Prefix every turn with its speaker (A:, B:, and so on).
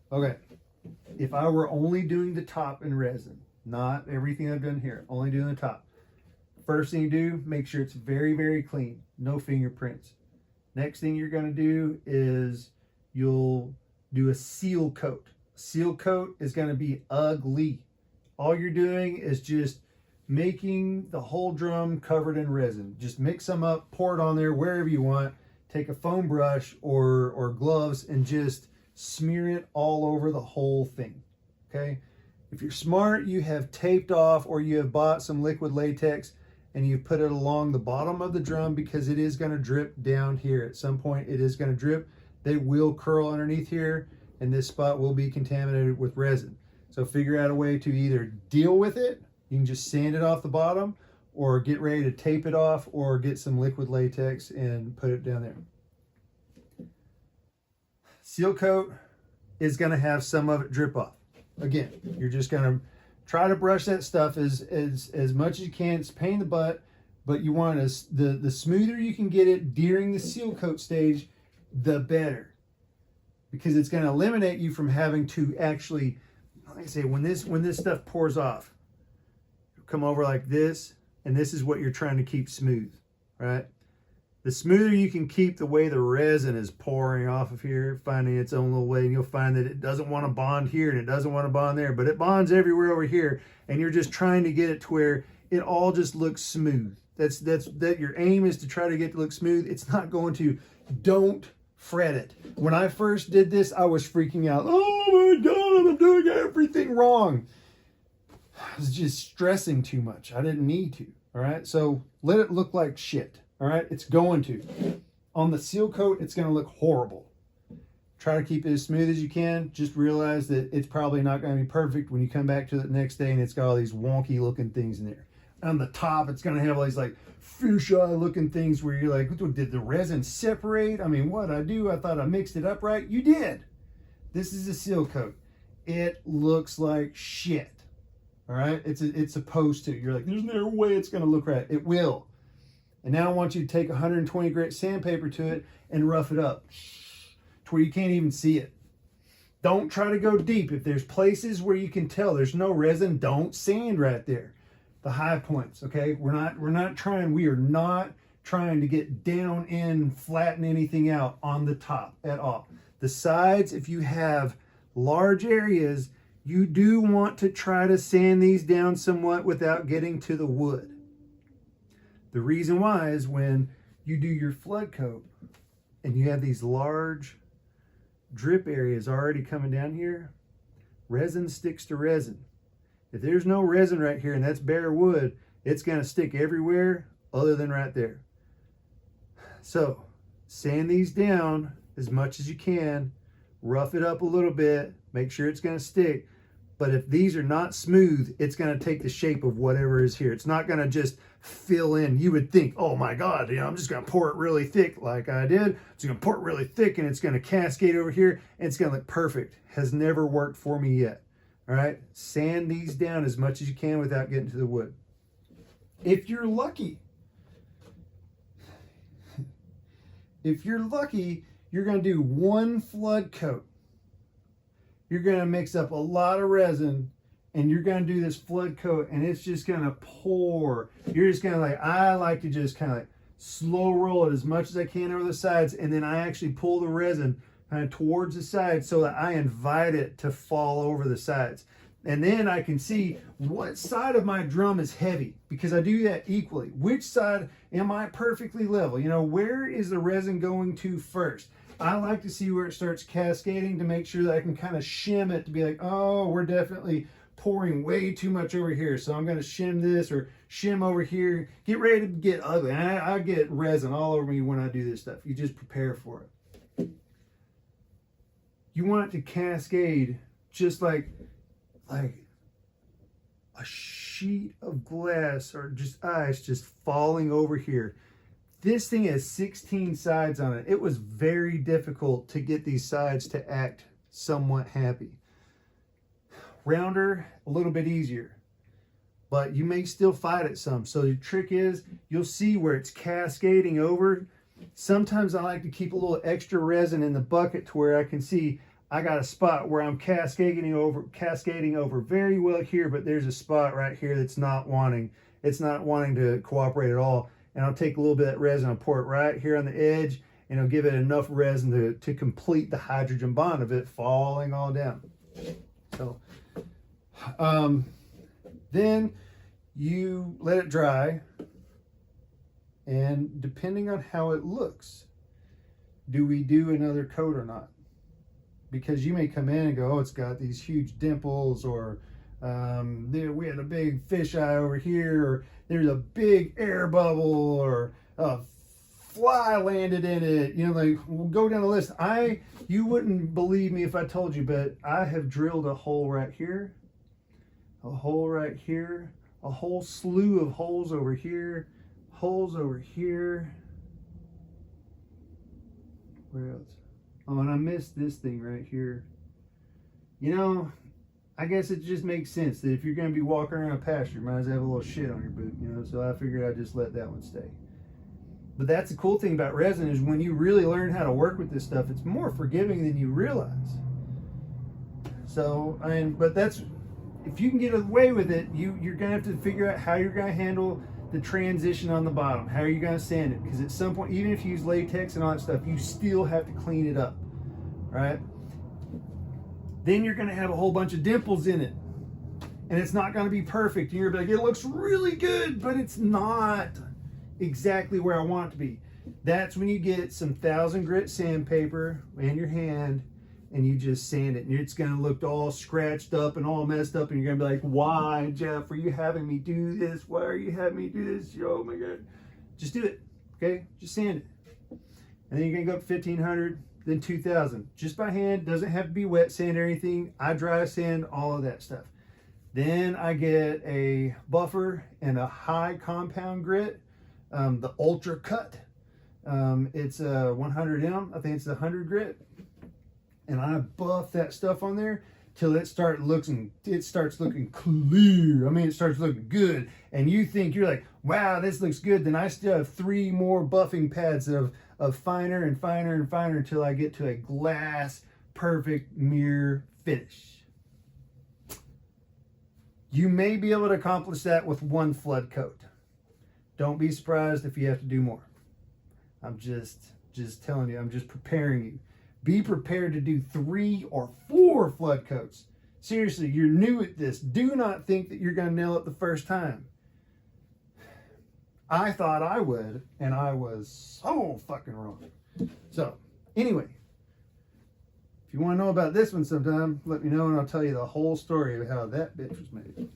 A: Okay, if I were only doing the top in resin, not everything I've done here, only doing the top. First thing you do, make sure it's very, very clean, no fingerprints. Next thing you're gonna do is you'll do a seal coat. Seal coat is gonna be ugly. All you're doing is just making the whole drum covered in resin. Just mix them up, pour it on there wherever you want. Take a foam brush or gloves and just smear it all over the whole thing, okay? If you're smart, you have taped off or you have bought some liquid latex and you put it along the bottom of the drum because it is gonna drip down here. At some point, it is gonna drip. They will curl underneath here and this spot will be contaminated with resin. So figure out a way to either deal with it, you can just sand it off the bottom, or get ready to tape it off, or get some liquid latex and put it down there. Seal coat is gonna have some of it drip off. Again, you're just gonna try to brush that stuff as much as you can. It's a pain in the butt, but you want the smoother you can get it during the seal coat stage, the better. Because it's gonna eliminate you from having to actually, like I say, when this stuff pours off, come over like this, and this is what you're trying to keep smooth, right? The smoother you can keep the way the resin is pouring off of here, finding its own little way, and you'll find that it doesn't want to bond here and it doesn't want to bond there, but it bonds everywhere over here, and you're just trying to get it to where it all just looks smooth. That's your aim is to try to get it to look smooth. It's not going to. Don't fret it. When I first did this, I was freaking out. Oh my God, I'm doing everything wrong. I was just stressing too much. I didn't need to, all right? So let it look like shit, all right? It's going to. On the seal coat, it's gonna look horrible. Try to keep it as smooth as you can. Just realize that it's probably not gonna be perfect when you come back to it the next day and it's got all these wonky looking things in there. On the top, it's gonna have all these like fisheye looking things where you're like, did the resin separate? I mean, what'd I do? I thought I mixed it up right. You did. This is a seal coat. It looks like shit. All right, it's supposed to. You're like, there's no way it's gonna look right. It will. And now I want you to take 120 grit sandpaper to it and rough it up to where you can't even see it. Don't try to go deep. If there's places where you can tell there's no resin, don't sand right there. The high points, okay? We are not trying to get down in, flatten anything out on the top at all. The sides, if you have large areas, you do want to try to sand these down somewhat without getting to the wood. The reason why is when you do your flood coat and you have these large drip areas already coming down here, resin sticks to resin. If there's no resin right here and that's bare wood, it's gonna stick everywhere other than right there. So sand these down as much as you can, rough it up a little bit, make sure it's gonna stick. But if these are not smooth, it's going to take the shape of whatever is here. It's not going to just fill in. You would think, oh my God, I'm just going to pour it really thick like I did. It's going to pour it really thick and it's going to cascade over here and it's going to look perfect. Has never worked for me yet. All right. Sand these down as much as you can without getting to the wood. If you're lucky, you're going to do one flood coat. You're going to mix up a lot of resin and you're going to do this flood coat and it's just going to pour. You're just going to I like to just kind of slow roll it as much as I can over the sides, and then I actually pull the resin kind of towards the sides so that I invite it to fall over the sides. And then I can see what side of my drum is heavy because I do that equally. Which side am I perfectly level? Where is the resin going to first? I like to see where it starts cascading to make sure that I can kind of shim it to be like, oh, we're definitely pouring way too much over here. So I'm going to shim this or shim over here. Get ready to get ugly. I get resin all over me when I do this stuff. You just prepare for it. You want it to cascade just like a sheet of glass or just ice just falling over here. This thing has 16 sides on it. It was very difficult to get these sides to act somewhat happy. Rounder, a little bit easier, but you may still fight it some. So the trick is you'll see where it's cascading over. Sometimes I like to keep a little extra resin in the bucket to where I can see I got a spot where I'm cascading over very well here, but there's a spot right here that's not wanting to cooperate at all. And I'll take a little bit of that resin, I'll pour it right here on the edge, and it'll give it enough resin to complete the hydrogen bond of it falling all down. So then you let it dry, and depending on how it looks, do we do another coat or not? Because you may come in and go, oh, it's got these huge dimples, or we had a big fisheye over here, or there's a big air bubble, or a fly landed in it. You know, like, we'll go down the list. You wouldn't believe me if I told you, but I have drilled a hole right here, a hole right here, a whole slew of holes over here, holes over here. Where else? Oh, and I missed this thing right here. You know, I guess it just makes sense that if you're going to be walking around a pasture, you might as well have a little shit on your boot, you know, so I figured I'd just let that one stay. But that's the cool thing about resin, is when you really learn how to work with this stuff, it's more forgiving than you realize. So, but that's, if you can get away with it, you're going to have to figure out how you're going to handle the transition on the bottom. How are you going to sand it? Because at some point, even if you use latex and all that stuff, you still have to clean it up, right? Then you're going to have a whole bunch of dimples in it, and it's not going to be perfect. And you're going to be like, it looks really good, but it's not exactly where I want it to be. That's when you get some 1000 grit sandpaper in your hand, and you just sand it, and it's going to look all scratched up and all messed up, and you're going to be like, why, Jeff, are you having me do this? Why are you having me do this? Oh my God. Just do it, okay? Just sand it. And then you're going to go up 1500, then 2000. Just by hand, doesn't have to be wet sand or anything. I dry sand all of that stuff. Then I get a buffer and a high compound grit, the Ultra Cut. It's a 100M, I think it's the 100 grit. And I buff that stuff on there till it starts looking clear. I mean, it starts looking good. And you're like, wow, this looks good. Then I still have 3 more buffing pads of finer and finer and finer until I get to a glass perfect mirror finish. You may be able to accomplish that with 1 flood coat. Don't be surprised if you have to do more. I'm just telling you, I'm just preparing you. Be prepared to do 3 or 4 flood coats. Seriously, you're new at this. Do not think that you're going to nail it the first time. I thought I would, and I was so fucking wrong. So, anyway, if you want to know about this one sometime, let me know, and I'll tell you the whole story of how that bitch was made.